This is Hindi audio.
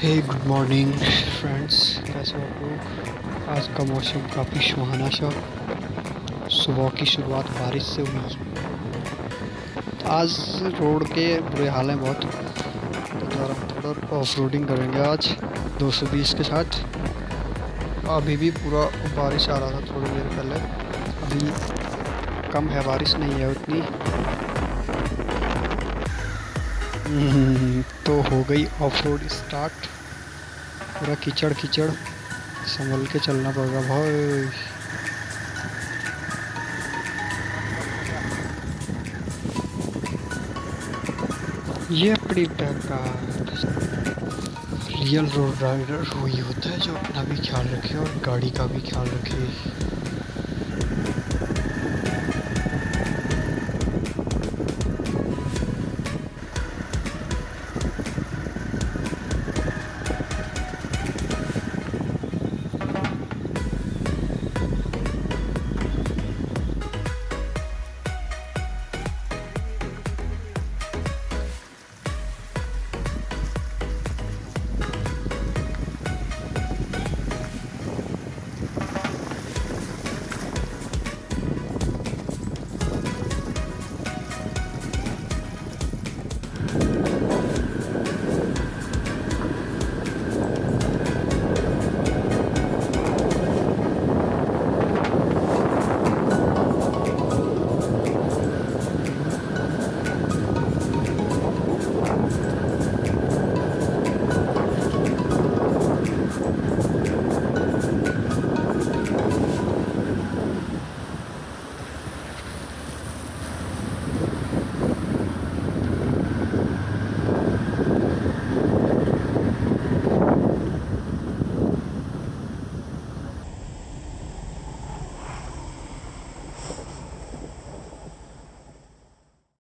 हे गुड मॉर्निंग फ्रेंड्स, कैसे हो आप लोग। आज का मौसम काफ़ी सुहाना सा, सुबह की शुरुआत बारिश से हुई। आज रोड के बुरे हाल हैं बहुत, तो ज़रा हम थोड़ा ऑफ रोडिंग करेंगे आज 220 के साथ। अभी भी पूरा बारिश आ रहा था थोड़ी देर पहले, अभी कम है, बारिश नहीं है उतनी। तो हो गई ऑफ रोड स्टार्ट। पूरा कीचड़ कीचड़, संभल के चलना पड़ेगा भाई। ये अपनी बेकार रियल रोड राइडर वही होता है जो अपना भी ख्याल रखे और गाड़ी का भी ख्याल रखे।